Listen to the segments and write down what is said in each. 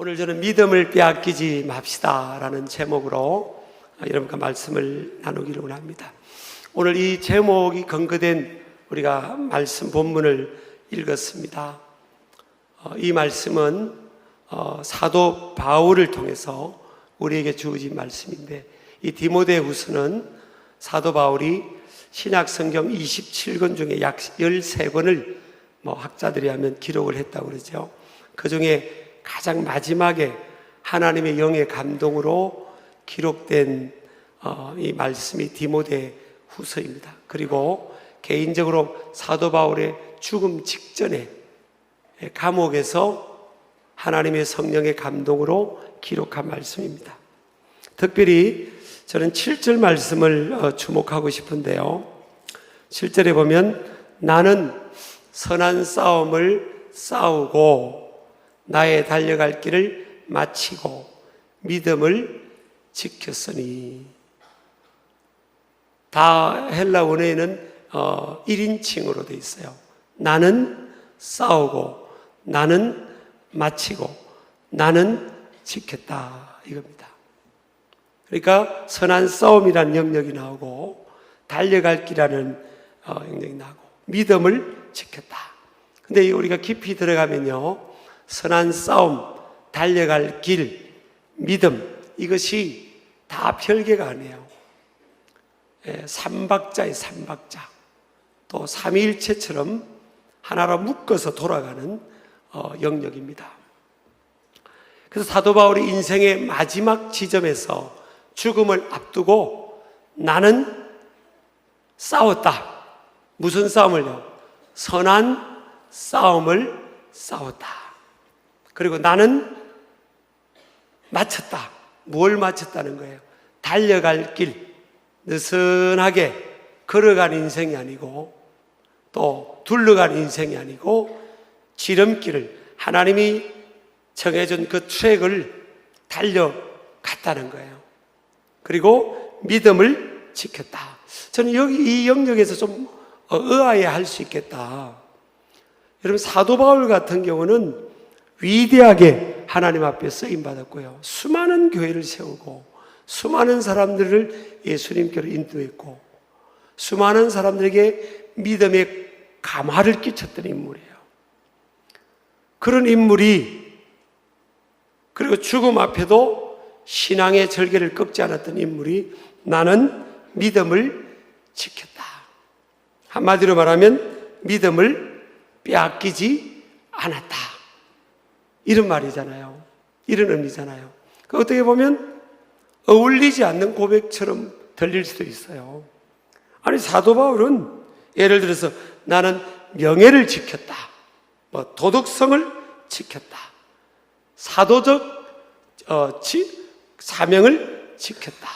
오늘 저는 믿음을 빼앗기지 맙시다 라는 제목으로 여러분과 말씀을 나누기를 원합니다. 오늘 이 제목이 근거된 우리가 말씀 본문을 읽었습니다. 이 말씀은 사도 바울을 통해서 우리에게 주어진 말씀인데, 이 디모데후서는 사도 바울이 신약 성경 27권 중에 약 13권을 학자들이 하면 기록을 했다고 그러죠. 그 중에 가장 마지막에 하나님의 영의 감동으로 기록된 이 말씀이 디모데후서입니다. 그리고 개인적으로 사도 바울의 죽음 직전에 감옥에서 하나님의 성령의 감동으로 기록한 말씀입니다. 특별히 저는 7절 말씀을 주목하고 싶은데요, 7절에 보면 나는 선한 싸움을 싸우고 나의 달려갈 길을 마치고 믿음을 지켰으니, 다 헬라 원어에는 1인칭으로 되어 있어요. 나는 싸우고 나는 마치고 나는 지켰다, 이겁니다. 그러니까 선한 싸움이라는 영역이 나오고 달려갈 길이라는 영역이 나오고 믿음을 지켰다. 근데 우리가 깊이 들어가면요, 선한 싸움, 달려갈 길, 믿음, 이것이 다 별개가 아니에요. 삼박자의 삼박자, 또 삼위일체처럼 하나로 묶어서 돌아가는 영역입니다. 그래서 사도 바울이 인생의 마지막 지점에서 죽음을 앞두고 나는 싸웠다. 무슨 싸움을요? 선한 싸움을 싸웠다. 그리고 나는 마쳤다. 뭘 마쳤다는 거예요? 달려갈 길, 느슨하게 걸어간 인생이 아니고, 또 둘러간 인생이 아니고 지름길을, 하나님이 정해준 그 트랙을 달려갔다는 거예요. 그리고 믿음을 지켰다. 저는 여기 이 영역에서 좀 의아해할 수 있겠다. 여러분, 사도 바울 같은 경우는 위대하게 하나님 앞에 쓰임받았고요, 수많은 교회를 세우고 수많은 사람들을 예수님께로 인도했고 수많은 사람들에게 믿음의 감화를 끼쳤던 인물이에요. 그런 인물이, 그리고 죽음 앞에도 신앙의 절개를 꺾지 않았던 인물이 나는 믿음을 지켰다. 한마디로 말하면 믿음을 빼앗기지 않았다, 이런 말이잖아요. 이런 의미잖아요. 어떻게 보면 어울리지 않는 고백처럼 들릴 수도 있어요. 아니, 사도 바울은 예를 들어서 나는 명예를 지켰다, 도덕성을 지켰다, 사도적 사명을 지켰다,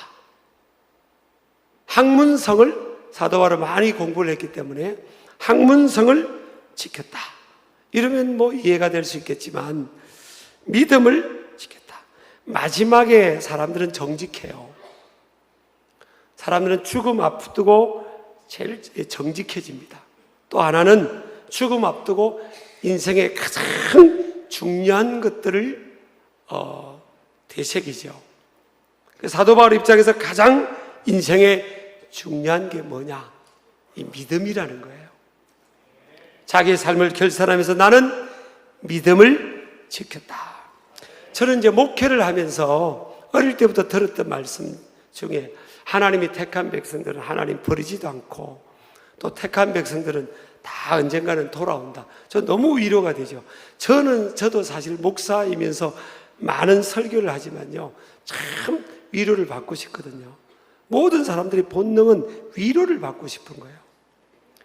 학문성을, 사도 바울은 많이 공부를 했기 때문에 학문성을 지켰다, 이러면 이해가 될 수 있겠지만 믿음을 지켰다. 마지막에 사람들은 정직해요. 사람들은 죽음 앞두고 제일 정직해집니다. 또 하나는 죽음 앞두고 인생의 가장 중요한 것들을 되새기죠. 사도 바울 입장에서 가장 인생의 중요한 게 뭐냐? 이 믿음이라는 거예요. 자기의 삶을 결산하면서 나는 믿음을 지켰다. 저는 이제 목회를 하면서 어릴 때부터 들었던 말씀 중에, 하나님이 택한 백성들은 하나님 버리지도 않고, 또 택한 백성들은 다 언젠가는 돌아온다. 저 너무 위로가 되죠. 저도 사실 목사이면서 많은 설교를 하지만요, 참 위로를 받고 싶거든요. 모든 사람들의 본능은 위로를 받고 싶은 거예요.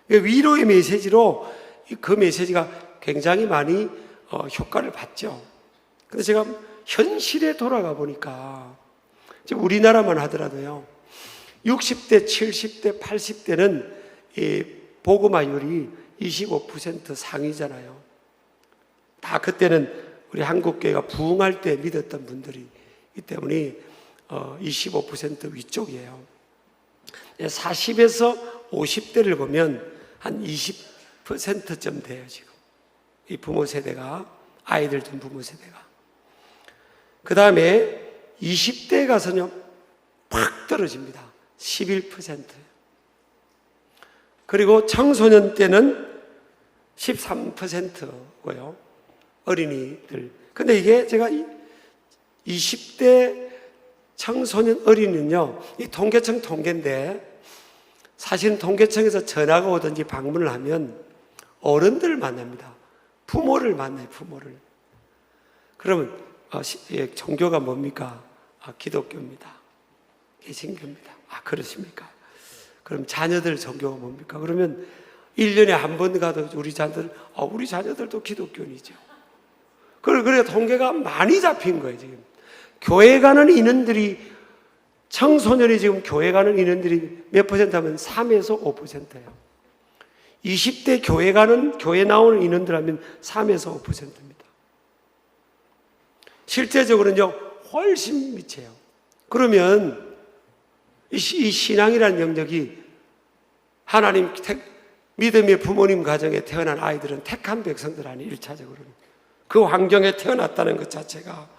위로의 메시지로 그 메시지가 굉장히 많이 효과를 받죠. 근데 제가 현실에 돌아가 보니까, 지금 우리나라만 하더라도요, 60대, 70대, 80대는 이 복음화율이 25% 상위잖아요. 다 그때는 우리 한국교회가 부흥할 때 믿었던 분들이기 때문에 25% 위쪽이에요. 40에서 50대를 보면 한 20%쯤 돼요, 지금. 이 부모 세대가, 아이들 둔 부모 세대가. 그 다음에 20대에 가서는요, 팍 떨어집니다. 11%. 그리고 청소년 때는 13%고요. 어린이들. 근데 이게 제가 20대 청소년 어린이는요, 이 통계청 통계인데, 사실은 통계청에서 전화가 오든지 방문을 하면 어른들을 만납니다. 부모를 만나요, 부모를. 그러면 종교가 뭡니까? 기독교입니다. 개신교입니다. 그러십니까? 그럼 자녀들 종교가 뭡니까? 그러면 1년에 한 번 가도 우리 자녀들도 기독교인이죠. 그래 통계가 많이 잡힌 거예요, 지금. 교회 가는 인원들이, 청소년이 지금 교회 가는 인원들이 몇 퍼센트 하면 3에서 5%예요. 20대 교회 나오는 인원들 하면 3에서 5%입니다. 실제적으로는요, 훨씬 미쳐요. 그러면 이 신앙이라는 영역이 하나님 믿음의 부모님 가정에 태어난 아이들은 택한 백성들 아니에요, 1차적으로는. 그 환경에 태어났다는 것 자체가,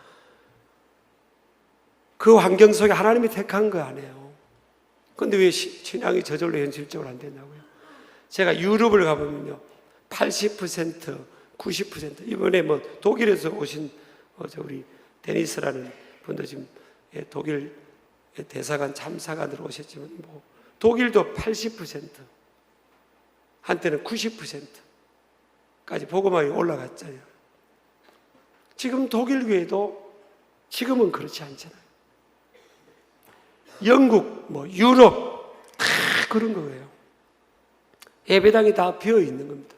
그 환경 속에 하나님이 택한 거 아니에요. 그런데 왜 신앙이 저절로 현실적으로 안 되냐고요? 제가 유럽을 가보면요, 80%, 90%, 이번에 독일에서 오신 우리 데니스라는 분도 지금 독일 대사관 참사관으로 오셨지만, 독일도 80%, 한때는 90%까지 복음화가 올라갔잖아요. 지금 독일 교회도 지금은 그렇지 않잖아요. 영국, 유럽, 다 그런 거예요. 예배당이 다 비어 있는 겁니다.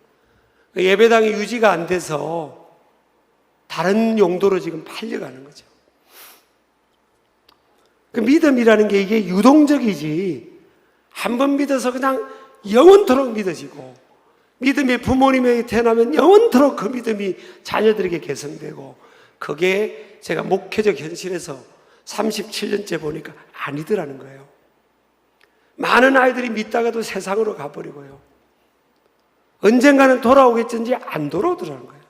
예배당이 유지가 안 돼서 다른 용도로 지금 팔려가는 거죠. 그 믿음이라는 게 이게 유동적이지, 한 번 믿어서 그냥 영원토록 믿어지고, 믿음의 부모님에게 태어나면 영원토록 그 믿음이 자녀들에게 개성되고, 그게 제가 목회적 현실에서 37년째 보니까 아니더라는 거예요. 많은 아이들이 믿다가도 세상으로 가버리고요, 언젠가는 돌아오겠는지 안 돌아오더라는 거예요.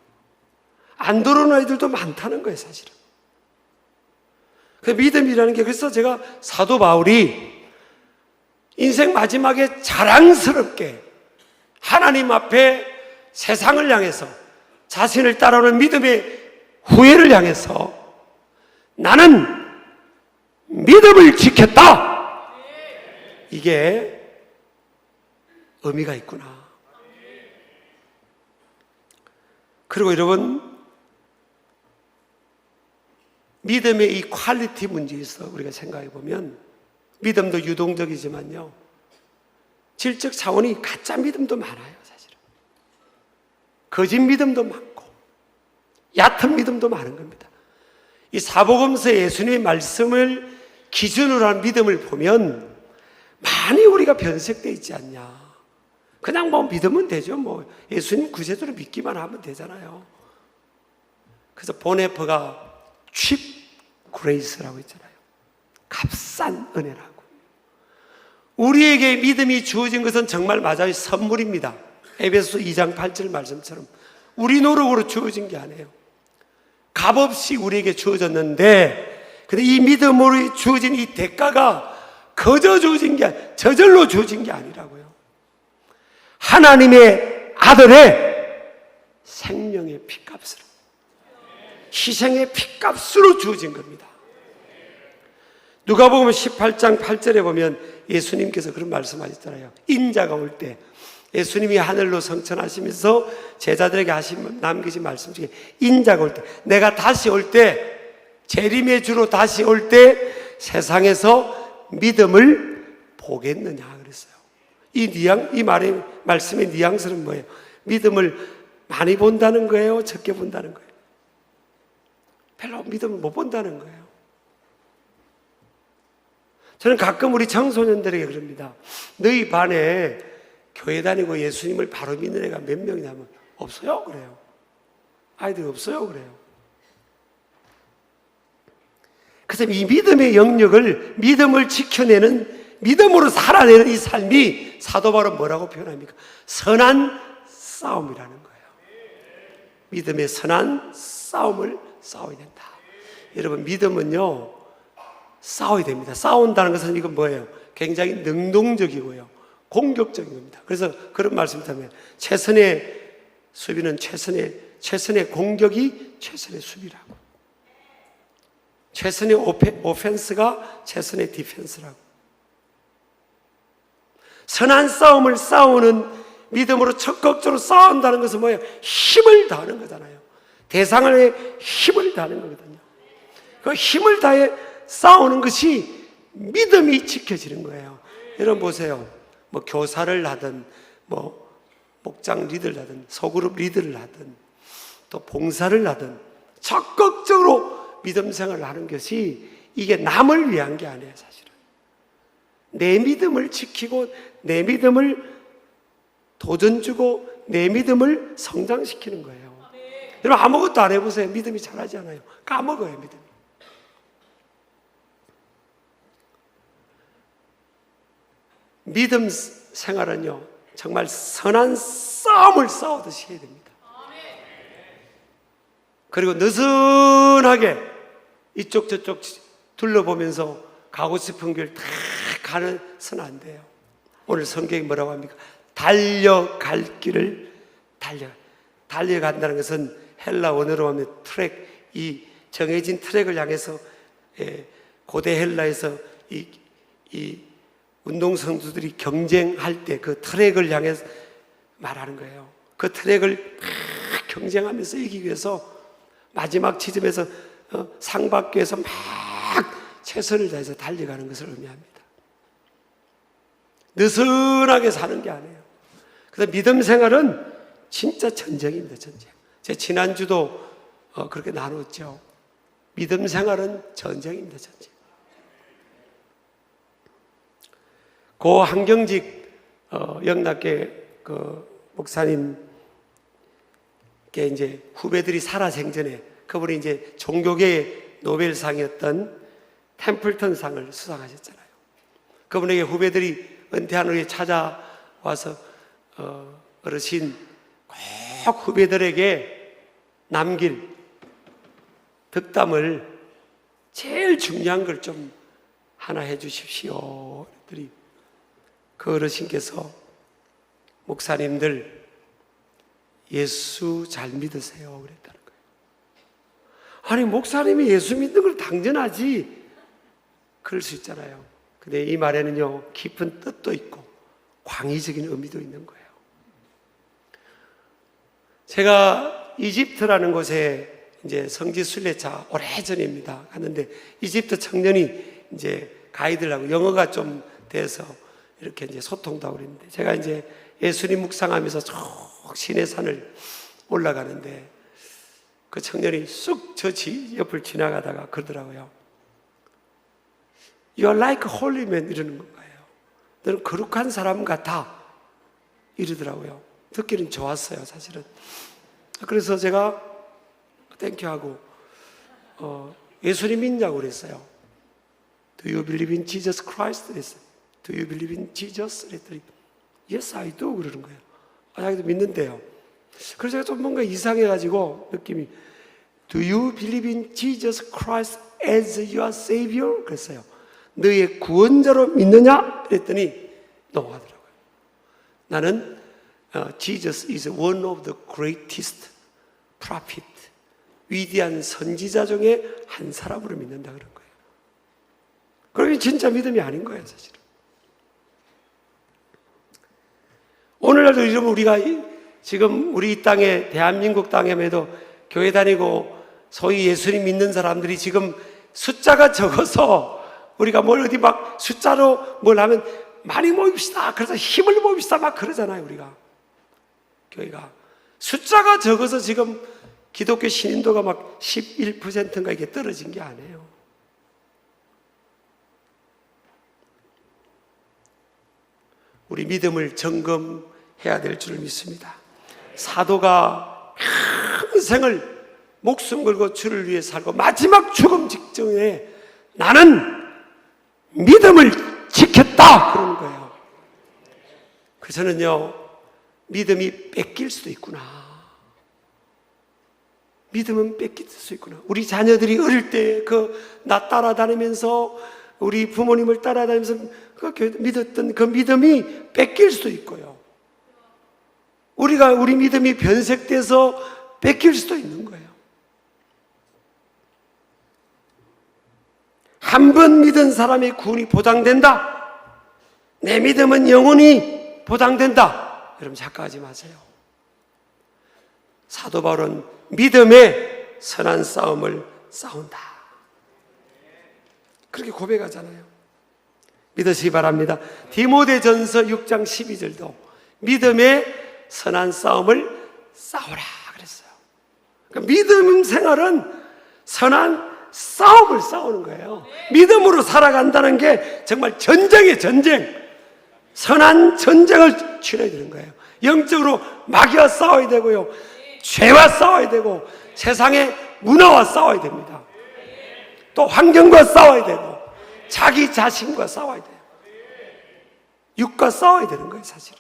안 돌아오는 아이들도 많다는 거예요, 사실은. 그 믿음이라는 게, 그래서 제가 사도 바울이 인생 마지막에 자랑스럽게 하나님 앞에 세상을 향해서, 자신을 따라오는 믿음의 후예를 향해서 나는 믿음을 지켰다, 이게 의미가 있구나. 그리고 여러분, 믿음의 이 퀄리티 문제에서 우리가 생각해 보면, 믿음도 유동적이지만요, 질적 차원이 가짜 믿음도 많아요, 사실은. 거짓 믿음도 많고, 얕은 믿음도 많은 겁니다. 이 사복음서 예수님의 말씀을 기준으로 한 믿음을 보면 많이 우리가 변색되어 있지 않냐. 그냥 믿으면 되죠. 예수님 구세주로 믿기만 하면 되잖아요. 그래서 보네퍼가 cheap grace라고 했잖아요. 값싼 은혜라고. 우리에게 믿음이 주어진 것은 정말 맞아요. 선물입니다. 에베소서 2장 8절 말씀처럼 우리 노력으로 주어진 게 아니에요. 값없이 우리에게 주어졌는데, 근데 이 믿음으로 주어진 이 대가가 거저 주어진 게, 저절로 주어진 게 아니라고요. 하나님의 아들의 생명의 피값으로, 희생의 피값으로 주어진 겁니다. 누가복음 18장 8절에 보면 예수님께서 그런 말씀하셨잖아요. 인자가 올 때, 예수님이 하늘로 성천하시면서 제자들에게 남기신 말씀 중에 인자가 올 때, 내가 다시 올 때, 재림의 주로 다시 올 때 세상에서 믿음을 보겠느냐 그랬어요. 이 말씀의 뉘앙스는 뭐예요? 믿음을 많이 본다는 거예요? 적게 본다는 거예요? 별로 믿음을 못 본다는 거예요. 저는 가끔 우리 청소년들에게 그럽니다. 너희 반에 교회 다니고 예수님을 바로 믿는 애가 몇 명이냐면 없어요 그래요. 아이들이 없어요 그래요. 그래서 이 믿음의 영역을, 믿음을 지켜내는, 믿음으로 살아내는 이 삶이 사도 바울은 뭐라고 표현합니까? 선한 싸움이라는 거예요. 믿음의 선한 싸움을 싸워야 된다. 여러분, 믿음은요, 싸워야 됩니다. 싸운다는 것은 이건 뭐예요? 굉장히 능동적이고요, 공격적인 겁니다. 그래서 그런 말씀을 하면 최선의 수비는 최선의 공격이 최선의 수비라고, 최선의 오펜스가 최선의 디펜스라고. 선한 싸움을 싸우는 믿음으로 적극적으로 싸운다는 것은 뭐예요? 힘을 다하는 거잖아요. 대상을 위해 힘을 다하는 거거든요. 그 힘을 다해 싸우는 것이 믿음이 지켜지는 거예요. 여러분 보세요. 뭐 교사를 하든, 뭐 목장 리더를 하든, 소그룹 리더를 하든, 또 봉사를 하든 적극적으로 믿음 생활을 하는 것이, 이게 남을 위한 게 아니에요. 사실은 내 믿음을 지키고 내 믿음을 도전 주고 내 믿음을 성장시키는 거예요. 여러분 아무것도 안 해보세요. 믿음이 자라지 않아요. 까먹어요, 믿음이. 믿음 생활은요, 정말 선한 싸움을 싸우듯이 해야 됩니다. 그리고 느슨하게 이쪽 저쪽 둘러보면서 가고 싶은 길 다 가는 선 안 돼요. 오늘 성경이 뭐라고 합니까? 달려갈 길을 달려간다는 것은 헬라 원어로 하면 트랙, 이 정해진 트랙을 향해서, 고대 헬라에서 이 운동선수들이 경쟁할 때 그 트랙을 향해서 말하는 거예요. 그 트랙을 경쟁하면서 이기기 위해서 마지막 지점에서 상 받기 위해서 막 최선을 다해서 달려가는 것을 의미합니다. 느슨하게 사는 게 아니에요. 그래서 믿음 생활은 진짜 전쟁입니다. 전쟁. 제 지난주도 그렇게 나눴죠. 믿음 생활은 전쟁입니다. 전쟁. 고 한경직 영락계 그 목사님께 이제 후배들이 살아생전에, 그분이 이제 종교계의 노벨상이었던 템플턴상을 수상하셨잖아요. 그분에게 후배들이 은퇴한 후에 찾아와서 어르신, 꼭 후배들에게 남길 덕담을, 제일 중요한 걸 좀 하나 해 주십시오. 그랬더니 그 어르신께서, 목사님들 예수 잘 믿으세요, 그랬다는 거예요. 아니, 목사님이 예수 믿는 걸 당연하지, 그럴 수 있잖아요. 근데 이 말에는요, 깊은 뜻도 있고 광의적인 의미도 있는 거예요. 제가 이집트라는 곳에 이제 성지 순례차 오래전입니다 갔는데, 이집트 청년이 이제 가이드라고 영어가 좀 돼서 이렇게 이제 소통도 하고 그랬는데, 제가 이제 예수님 묵상하면서 쭉 시내산을 올라가는데, 그 청년이 쑥 저 옆을 지나가다가 그러더라고요. You are like a holy man, 이러는 거예요. 너는 거룩한 사람 같아, 이러더라고요. 듣기는 좋았어요, 사실은. 그래서 제가 땡큐 하고 예수님 믿냐고 그랬어요. Do you believe in Jesus Christ? 그랬어요. Do you believe in Jesus? 그랬더니 Yes, I do, 그러는 거예요. 자기도 믿는데요. 그래서 제가 좀 뭔가 이상해가지고 느낌이, Do you believe in Jesus Christ as your Savior? 그랬어요. 너의 구원자로 믿느냐? 그랬더니 넘어가더라고요. 나는 Jesus is one of the greatest prophet, 위대한 선지자 중에 한 사람으로 믿는다 그런 거예요. 그러면 진짜 믿음이 아닌 거예요, 사실은. 오늘날도 이러면 우리가 지금 우리 이 땅에, 대한민국 땅에도 교회 다니고 소위 예수님 믿는 사람들이 지금 숫자가 적어서 우리가 뭘 어디 막 숫자로 뭘 하면 많이 모입시다, 그래서 힘을 모읍시다 막 그러잖아요. 우리가 교회가 숫자가 적어서 지금 기독교 신인도가 막 11%인가 이게 떨어진 게 아니에요. 우리 믿음을 점검해야 될 줄 믿습니다. 사도가 평생을 목숨 걸고 주를 위해 살고 마지막 죽음 직전에 나는 믿음을 지켰다 그러는 거예요. 그래서는요, 믿음이 뺏길 수도 있구나. 믿음은 뺏길 수 있구나. 우리 자녀들이 어릴 때 나 따라다니면서 우리 부모님을 따라다니면서 믿었던 그 믿음이 뺏길 수도 있고요. 우리 믿음이 변색돼서 뺏길 수도 있는 거예요. 한 번 믿은 사람의 구원이 보장된다. 내 믿음은 영원히 보장된다. 여러분 착각하지 마세요. 사도 바울은 믿음의 선한 싸움을 싸운다. 그렇게 고백하잖아요. 믿으시기 바랍니다. 디모데전서 6장 12절도 믿음의 선한 싸움을 싸우라 그랬어요. 그러니까 믿음 생활은 선한 싸움을 싸우는 거예요. 믿음으로 살아간다는 게 정말 전쟁이에요. 전쟁. 선한 전쟁을 치러야 되는 거예요. 영적으로 마귀와 싸워야 되고요, 죄와 싸워야 되고, 세상의 문화와 싸워야 됩니다. 또 환경과 싸워야 되고, 자기 자신과 싸워야 돼요. 육과 싸워야 되는 거예요, 사실은.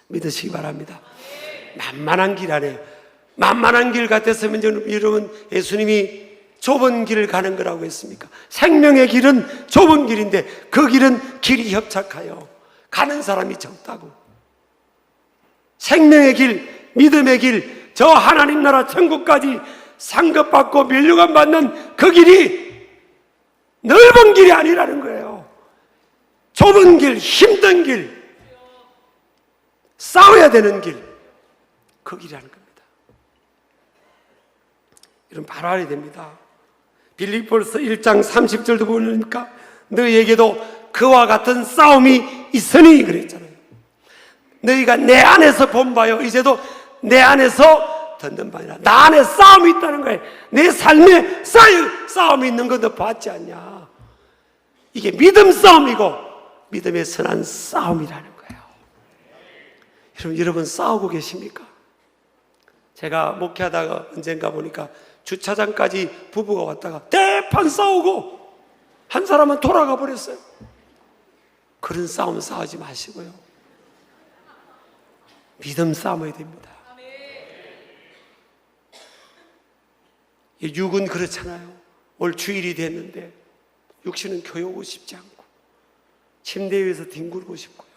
믿으시기 바랍니다. 만만한 길 아니에요. 만만한 길 같았으면 여러분, 예수님이 좁은 길을 가는 거라고 했습니까? 생명의 길은 좁은 길인데 그 길은 길이 협착하여 가는 사람이 적다고. 생명의 길, 믿음의 길, 저 하나님 나라 천국까지 상급받고 면류관 받는 그 길이 넓은 길이 아니라는 거예요. 좁은 길, 힘든 길, 싸워야 되는 길, 그 길이라는 겁니다. 이런 바로 알아야 됩니다. 빌립보서 1장 30절도 보니까 너희에게도 그와 같은 싸움이 있으니 그랬잖아요. 너희가 내 안에서 본 바요 이제도 내 안에서 듣는 바니라. 나 안에 싸움이 있다는 거예요. 내 삶에 싸움이 있는 거 너 봤지 않냐. 이게 믿음 싸움이고 믿음의 선한 싸움이라는 거예요. 여러분 싸우고 계십니까? 제가 목회하다가 언젠가 보니까 주차장까지 부부가 왔다가 대판 싸우고 한 사람은 돌아가 버렸어요. 그런 싸움 싸우지 마시고요, 믿음 싸움해야 됩니다. 육은 그렇잖아요. 올 주일이 됐는데 육신은 교회 오고 싶지 않고 침대 위에서 뒹굴고 싶고요.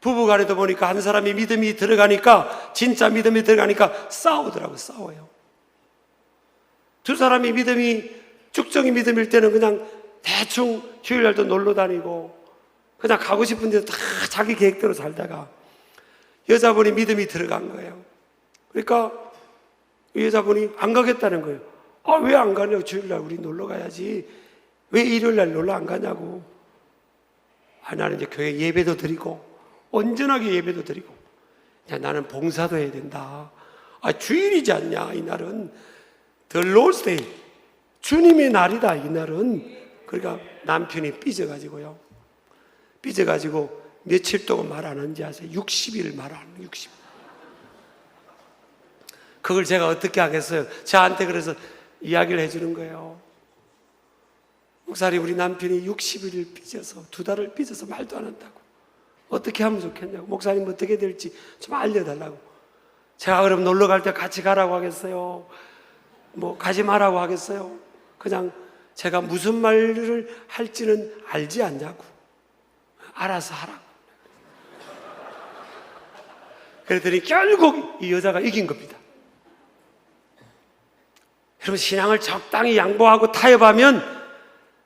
부부간에도 보니까 한 사람이 믿음이 들어가니까, 진짜 믿음이 들어가니까 싸우더라고요. 싸워요. 두 사람이 믿음이 쭉정이 믿음일 때는 그냥 대충 주일날도 놀러 다니고 그냥 가고 싶은 데서 다 자기 계획대로 살다가 여자분이 믿음이 들어간 거예요. 그러니까 여자분이 안 가겠다는 거예요. 아, 왜 안 가냐고. 주일날 우리 놀러 가야지. 왜 일요일날 놀러 안 가냐고. 아, 나는 이제 교회 예배도 드리고 온전하게 예배도 드리고, 야, 나는 봉사도 해야 된다. 아, 주일이지 않냐. 이날은 The Lord's Day, 주님의 날이다 이날은. 그러니까 남편이 삐져가지고요, 삐져가지고 며칠 동안 말 안 한지 아세요? 60일 말 안 해요. 60일. 그걸 제가 어떻게 하겠어요? 저한테 그래서 이야기를 해주는 거예요. 목사님, 우리 남편이 60일을 삐져서, 2달을 삐져서 말도 안 한다고. 어떻게 하면 좋겠냐고. 목사님 어떻게 될지 좀 알려달라고. 제가 그럼 놀러 갈 때 같이 가라고 하겠어요? 뭐 가지 말라고 하겠어요? 그냥 제가 무슨 말을 할지는 알지 않냐고. 알아서 하라고. 그랬더니 결국 이 여자가 이긴 겁니다. 여러분, 신앙을 적당히 양보하고 타협하면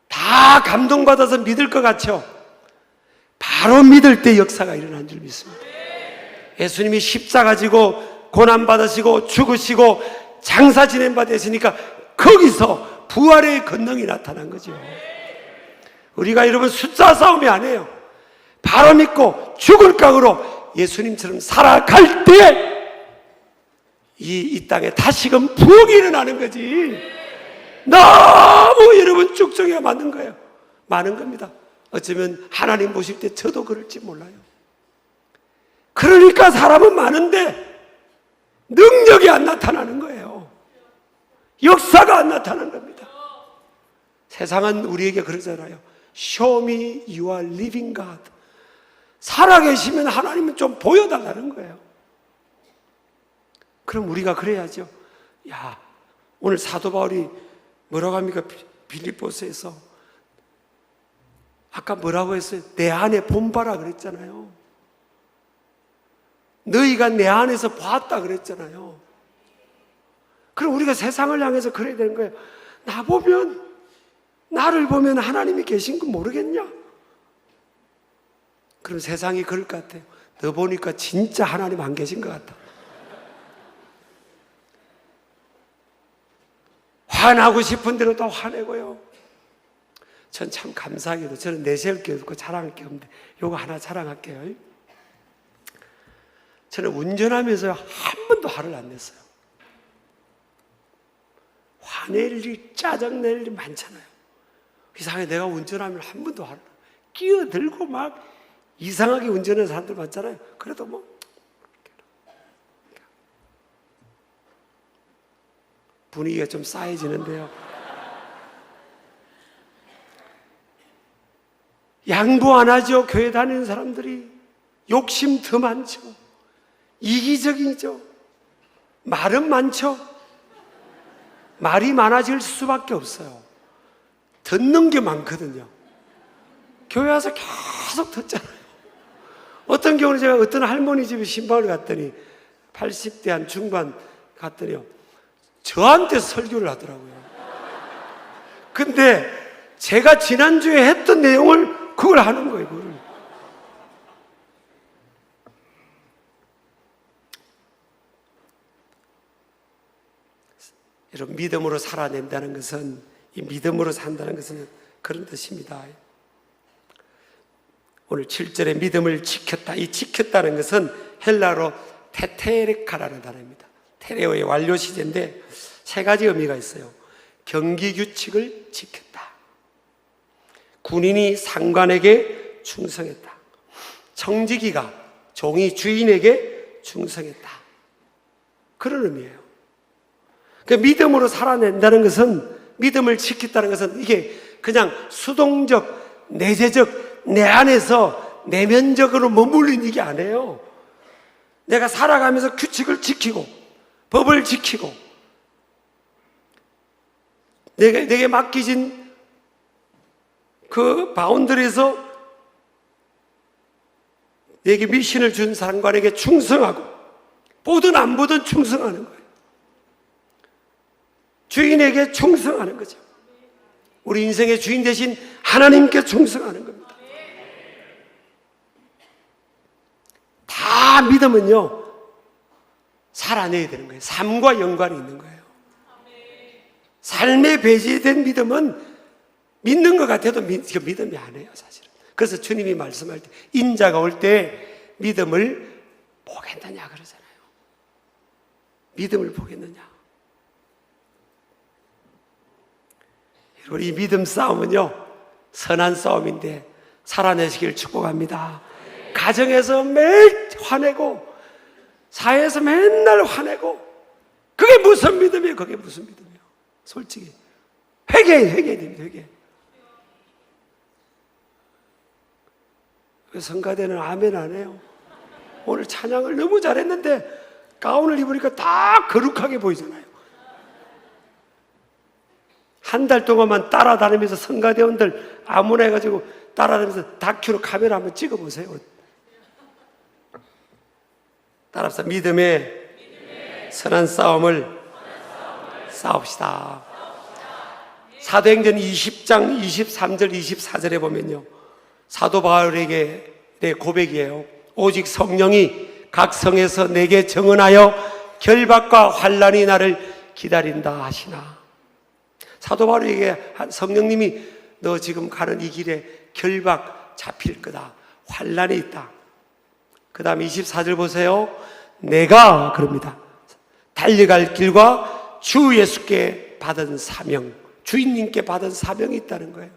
다 감동받아서 믿을 것 같죠? 바로 믿을 때 역사가 일어난 줄 믿습니다. 예수님이 십자가 지고 고난받으시고 죽으시고 장사 지낸 바 되시니까 거기서 부활의 권능이 나타난 거죠. 우리가 여러분 숫자 싸움이 아니에요. 바로 믿고 죽을 각오로 예수님처럼 살아갈 때 이 땅에 다시금 부흥이 일어나는 거지. 너무 여러분 쭉정이가 맞는 거예요. 많은 겁니다. 어쩌면 하나님 보실 때 저도 그럴지 몰라요. 그러니까 사람은 많은데 능력이 안 나타나는 거예요. 역사가 안 나타나는 겁니다. 세상은 우리에게 그러잖아요. Show me you are living God. 살아계시면 하나님은 좀 보여달라는 거예요. 그럼 우리가 그래야죠. 야, 오늘 사도 바울이 뭐라고 합니까? 빌립보서에서 아까 뭐라고 했어요? 내 안에 본바라 그랬잖아요. 너희가 내 안에서 봤다 그랬잖아요. 그럼 우리가 세상을 향해서 그래야 되는 거예요. 나를 보면 하나님이 계신 거 모르겠냐? 그럼 세상이 그럴 것 같아요. 너 보니까 진짜 하나님 안 계신 것 같아. 화나고 싶은 대로 또 화내고요. 전 참 감사하게도 저는 내세울 게 없고 자랑할 게 없는데 요거 하나 자랑할게요. 저는 운전하면서 한 번도 화를 안 냈어요. 화낼 일, 짜증낼 일 많잖아요. 이상하게 내가 운전하면 한 번도 화를 끼어들고 막 이상하게 운전하는 사람들 많잖아요. 그래도 뭐 분위기가 좀 싸해지는데요. 양보 안 하죠. 교회 다니는 사람들이 욕심 더 많죠. 이기적이죠. 말은 많죠. 말이 많아질 수밖에 없어요. 듣는 게 많거든요. 교회 와서 계속 듣잖아요. 어떤 경우는 제가 어떤 할머니 집에 신방을 갔더니 80대 한 중반 갔더니요, 저한테 설교를 하더라고요. 근데 제가 지난주에 했던 내용을 그걸 하는 거예요. 그걸. 여러분, 믿음으로 살아낸다는 것은, 이 믿음으로 산다는 것은 그런 뜻입니다. 오늘 7절에 믿음을 지켰다. 이 지켰다는 것은 헬라어로 테테레카라는 단어입니다. 테레오의 완료 시제인데 세 가지 의미가 있어요. 경기 규칙을 지켰다. 군인이 상관에게 충성했다. 청지기가 종이 주인에게 충성했다. 그런 의미예요. 그러니까 믿음으로 살아낸다는 것은, 믿음을 지켰다는 것은 이게 그냥 수동적, 내재적, 내 안에서 내면적으로 머물린 이게 아니에요. 내가 살아가면서 규칙을 지키고 법을 지키고 내게 맡기진 그 바운드리에서 내게 미션을 준 상관에게 충성하고, 보든 안 보든 충성하는 거예요. 주인에게 충성하는 거죠. 우리 인생의 주인 대신 하나님께 충성하는 겁니다. 다 믿음은요, 살아내야 되는 거예요. 삶과 연관이 있는 거예요. 삶에 배제된 믿음은 믿는 것 같아도 믿음이 아니에요, 사실은. 그래서 주님이 말씀할 때 인자가 올 때 믿음을 보겠느냐 그러잖아요. 믿음을 보겠느냐. 여러분, 이 믿음 싸움은요, 선한 싸움인데 살아내시길 축복합니다. 가정에서 매일 화내고 사회에서 맨날 화내고, 그게 무슨 믿음이에요? 그게 무슨 믿음이에요? 솔직히 회개해야 됩니다. 회개. 성가대는 아멘 안 해요. 오늘 찬양을 너무 잘했는데 가운을 입으니까 다 거룩하게 보이잖아요. 한 달 동안만 따라다니면서 성가대원들 아무나 해가지고 따라다니면서 다큐로 카메라 한번 찍어보세요. 따라서 믿음의 선한 싸움을 싸웁시다. 사도행전 20장 23절 24절에 보면요, 사도 바울에게 고백이에요. 오직 성령이 각 성에서 내게 정언하여 결박과 환난이 나를 기다린다 하시나. 사도 바울에게 성령님이 너 지금 가는 이 길에 결박 잡힐 거다, 환난이 있다. 그 다음에 24절 보세요. 내가 그럽니다. 달려갈 길과 주 예수께 받은 사명, 주인님께 받은 사명이 있다는 거예요.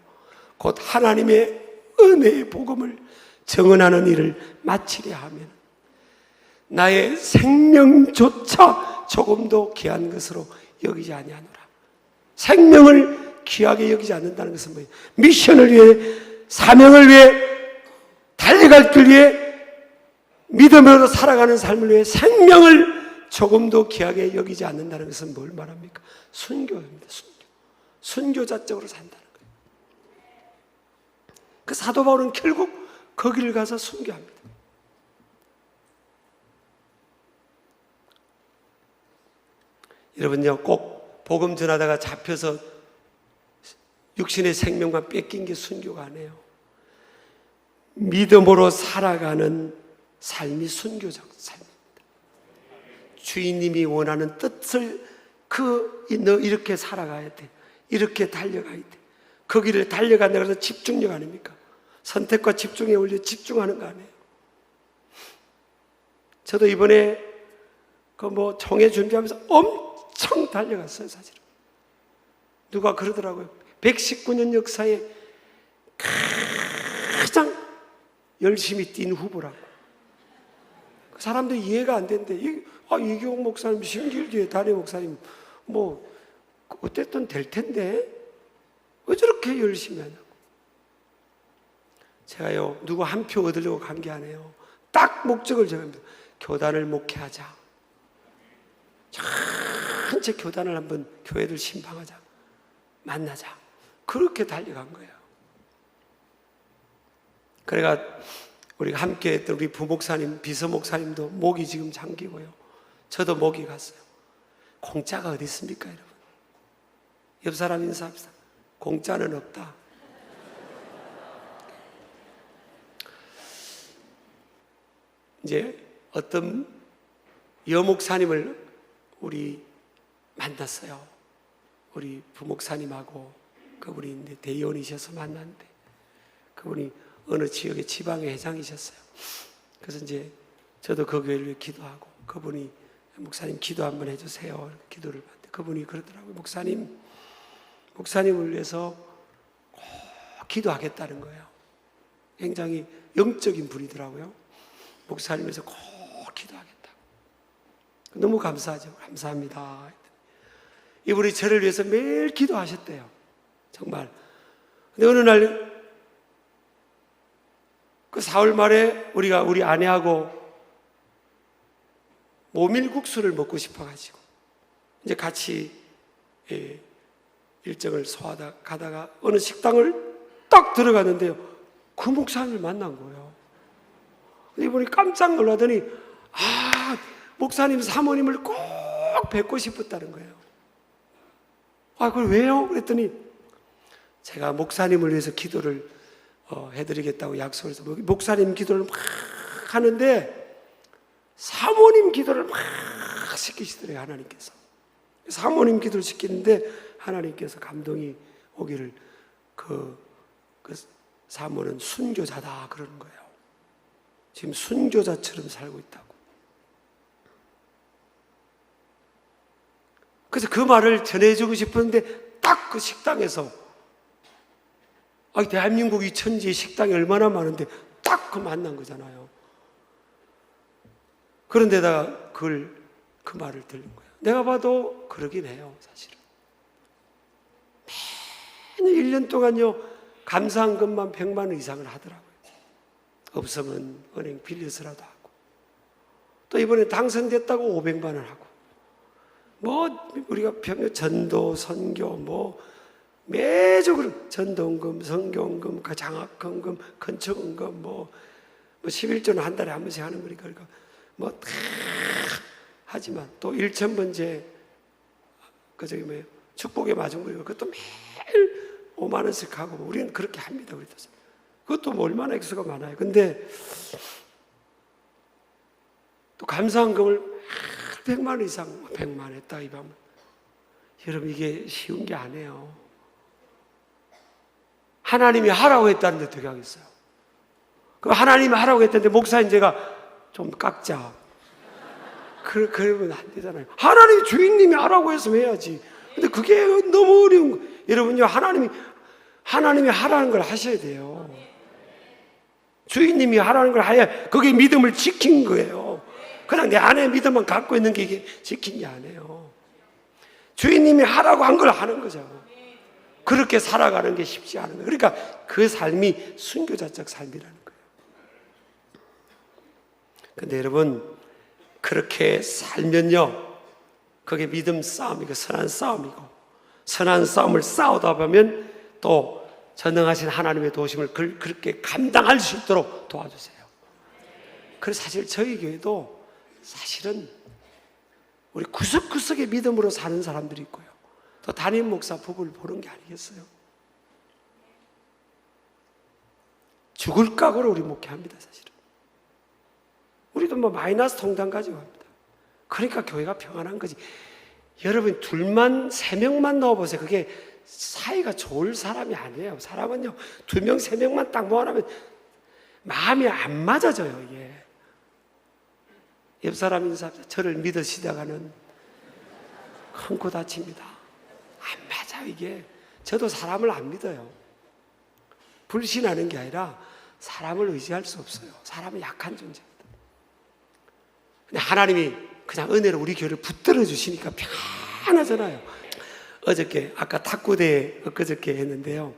곧 하나님의 은혜의 복음을 증언하는 일을 마치려 하면 나의 생명조차 조금도 귀한 것으로 여기지 아니하노라. 생명을 귀하게 여기지 않는다는 것은 뭐예요? 미션을 위해, 사명을 위해, 달려갈 길 위해, 믿음으로 살아가는 삶을 위해 생명을 조금도 귀하게 여기지 않는다는 것은 뭘 말합니까? 순교입니다. 순교자적으로 산다는 거예요. 그 사도 바울은 결국 거기를 가서 순교합니다. 여러분요, 꼭 복음 전하다가 잡혀서 육신의 생명만 뺏긴 게 순교가 아니에요. 믿음으로 살아가는 삶이 순교적 삶입니다. 주인님이 원하는 뜻을 너 이렇게 살아가야 돼. 이렇게 달려가야 돼. 거기를 달려간다고 해서 집중력 아닙니까? 선택과 집중에 올려 집중하는 거 아니에요. 저도 이번에 총회 준비하면서 엄청 달려갔어요, 사실은. 누가 그러더라고요. 119년 역사에 가장 열심히 뛴 후보라고. 그 사람들이 이해가 안 된대. 이경옥 목사님, 신길교회 담임 목사님, 어쨌든 될 텐데, 왜 저렇게 열심히 하냐고. 제가요, 누구 한 표 얻으려고 간 게 아니에요. 딱 목적을 정합니다. 교단을 목회하자. 전체 교단을 한번 교회를 신방하자. 만나자. 그렇게 달려간 거예요. 그래가 우리가 함께 했던 우리 부목사님, 비서목사님도 목이 지금 잠기고요. 저도 목이 갔어요. 공짜가 어디 있습니까, 여러분? 옆 사람 인사합시다. 공짜는 없다. 이제 어떤 여목사님을 우리 만났어요. 우리 부목사님하고 그분이 이제 대의원이셔서 만났는데 그분이 어느 지역의 지방의 회장이셨어요. 그래서 이제 저도 그 교회를 위해 기도하고 그분이 목사님 기도 한번 해주세요. 기도를 받는데 그분이 그러더라고요. 목사님을 위해서 꼭 기도하겠다는 거예요. 굉장히 영적인 분이더라고요. 목사님에서 꼭 기도하겠다고. 너무 감사하죠. 감사합니다. 이분이 저를 위해서 매일 기도하셨대요. 정말. 근데 어느 날 그 4월 말에 우리 아내하고 모밀국수를 먹고 싶어가지고 이제 같이 일정을 소화하다 가다가 어느 식당을 딱 들어갔는데요. 그 목사님을 만난 거예요. 이분이 깜짝 놀라더니 목사님 사모님을 꼭 뵙고 싶었다는 거예요. 그걸 왜요? 그랬더니 제가 목사님을 위해서 기도를 해드리겠다고 약속을 해서 목사님 기도를 막 하는데 사모님 기도를 막 시키시더래요. 하나님께서. 사모님 기도를 시키는데 하나님께서 감동이 오기를 그 사모는 순교자다 그러는 거예요. 지금 순교자처럼 살고 있다고. 그래서 그 말을 전해주고 싶었는데 딱 그 식당에서 대한민국 이 천지에 식당이 얼마나 많은데 딱 그 만난 거잖아요. 그런데다가 그 말을 들은 거예요. 내가 봐도 그러긴 해요, 사실은. 매년 1년 동안요, 감사한 것만 100만 원 이상을 하더라고요. 없으면 은행 빌려서라도 하고. 또 이번에 당선됐다고 500만 원 하고. 우리가 평균 전도, 선교, 매주 전도원금, 선교원금, 장학헌금, 건축원금, 11조는 한 달에 한 번씩 하는 거니까, 다 하지만 또 1,000번째, 축복의 마중물이고, 그것도 매일 5만 원씩 하고, 우리는 그렇게 합니다, 우리도. 그것도 얼마나 액수가 많아요. 근데 또 감사한금을 100만 원 이상, 100만 원 했다, 이 밤은. 여러분, 이게 쉬운 게 아니에요. 하나님이 하라고 했다는데 어떻게 하겠어요? 그 하나님이 하라고 했다는데 목사님 제가 좀 깎자. 그러면 안 되잖아요. 하나님 주인님이 하라고 했으면 해야지. 근데 그게 너무 어려운 거예요. 여러분요, 하나님이 하라는 걸 하셔야 돼요. 주인님이 하라는 걸 해야 그게 믿음을 지킨 거예요. 그냥 내 안에 믿음만 갖고 있는 게 이게 지킨 게 아니에요. 주인님이 하라고 한 걸 하는 거죠. 그렇게 살아가는 게 쉽지 않은 거예요. 그러니까 그 삶이 순교자적 삶이라는 거예요. 근데 여러분, 그렇게 살면요, 그게 믿음 싸움이고 선한 싸움이고, 선한 싸움을 싸우다 보면 또 전능하신 하나님의 도우심을 그렇게 감당할 수 있도록 도와주세요. 그래서 사실 저희 교회도 사실은 우리 구석구석에 믿음으로 사는 사람들이 있고요, 또 담임 목사 부부를 보는 게 아니겠어요? 죽을 각오로 우리 목회합니다. 사실은 우리도 뭐 마이너스 통장 가지고 합니다. 그러니까 교회가 평안한 거지. 여러분, 둘만, 세 명만 넣어보세요. 그게 사이가 좋을 사람이 아니에요. 사람은요, 2명, 3명만 딱 모아놓으면 마음이 안 맞아져요, 이게. 옆 사람 인사합니다. 저를 믿으시다가는 큰코 다칩니다. 안 맞아요, 이게. 저도 사람을 안 믿어요. 불신하는 게 아니라 사람을 의지할 수 없어요. 사람은 약한 존재입니다. 근데 하나님이 그냥 은혜로 우리 교회를 붙들어 주시니까 편하잖아요. 어저께, 아까 탁구대회 엊그저께 했는데요,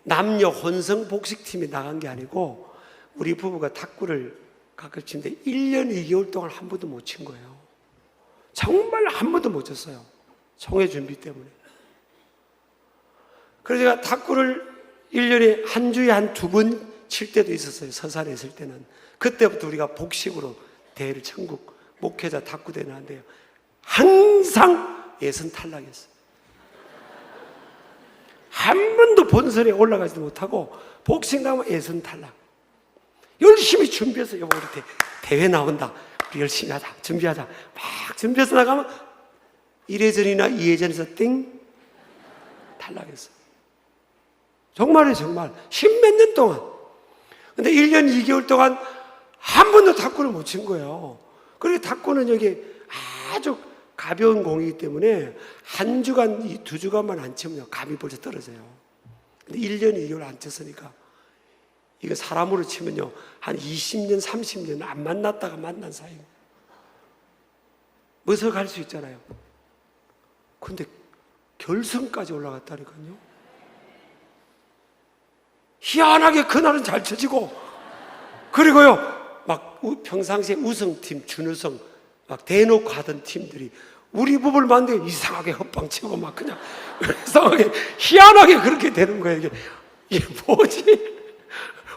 남녀 혼성 복식팀이 나간 게 아니고 우리 부부가 탁구를 가끔 치는데 1년 2개월 동안 한 번도 못 친 거예요. 정말 한 번도 못 쳤어요. 총회 준비 때문에. 그래서 제가 탁구를 1년에 한 주에 한 2번 칠 때도 있었어요. 서산에 있을 때는. 그때부터 우리가 복식으로 대회를 전국 목회자 탁구대회 나왔는데요, 항상 예선 탈락했어요. 한 번도 본선에 올라가지도 못하고 복식 나오면 예선 탈락. 열심히 준비해서 여보 우리 대회 나온다, 우리 열심히 하자, 준비하자 막 준비해서 나가면 1회전이나 2회전에서 띵 탈락했어요. 정말이에요. 정말 10몇 년 동안. 근데 1년 2개월 동안 한 번도 탁구를 못 친 거예요. 그리고 탁구는 여기 아주 가벼운 공이기 때문에 한 주간, 2주간만 안 치면 감이 벌써 떨어져요. 근데 1년 2개월 안 쳤으니까 이거 사람으로 치면요, 한 20년, 30년 안 만났다가 만난 사이입니다. 멋서 갈 수 있잖아요. 근데 결승까지 올라갔다니까요. 희한하게 그날은 잘 쳐지고, 그리고요, 막 평상시에 우승팀, 준우승 막 대놓고 하던 팀들이 우리 부부를 만나게 이상하게 헛방치고 막 그냥 이상하게 희한하게 그렇게 되는 거예요. 이게 뭐지?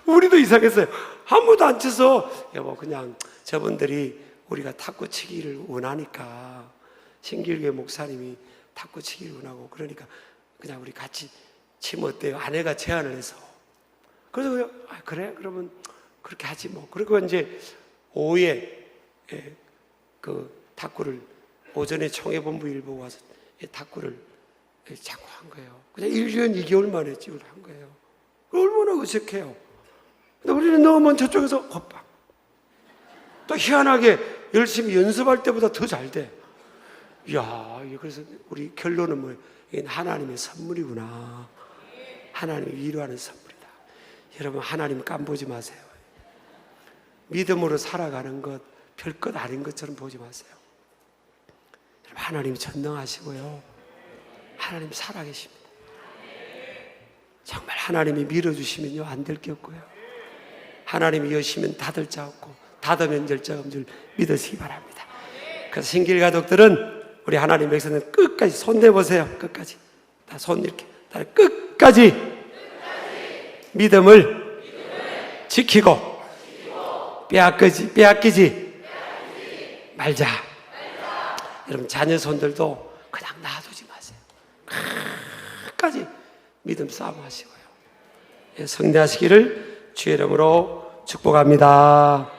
우리도 이상했어요. 한 번도 안 쳐서 여보 그냥 저분들이 우리가 탁구 치기를 원하니까, 신길교회 목사님이 탁구 치기를 원하고 그러니까 그냥 우리 같이 치면 어때요? 아내가 제안을 해서. 그래서 그래 그러면 그렇게 하지 뭐. 그리고 이제 오후에 그 탁구를 오전에 총회본부 일보 와서 탁구를 자꾸 한 거예요. 그냥 1년 2개월 만에 찍으러 한 거예요. 얼마나 어색해요. 근데 우리는 넣으면 저쪽에서 헛방. 또 희한하게 열심히 연습할 때보다 더 잘 돼. 이야, 그래서 우리 결론은 뭐예요? 이건 하나님의 선물이구나. 하나님이 위로하는 선물이다. 여러분, 하나님 깜보지 마세요. 믿음으로 살아가는 것 별것 아닌 것처럼 보지 마세요. 여러분, 하나님 전능하시고요, 하나님 살아계십니다. 정말 하나님이 밀어주시면요 안 될 게 없고요, 하나님이 여시면 닫을 자 없고 닫으면 열자가 없는 줄 믿으시기 바랍니다. 그래서 신길 가족들은 우리 하나님 백성은 끝까지 손 내보세요. 끝까지 다 손 이렇게 다 끝까지 믿음을 지키고 빼앗기지 말자. 여러분, 자녀 손들도 그냥 놔두지 마세요. 끝까지 믿음 싸움 하시고요, 성대하시기를 주의 이름으로 축복합니다.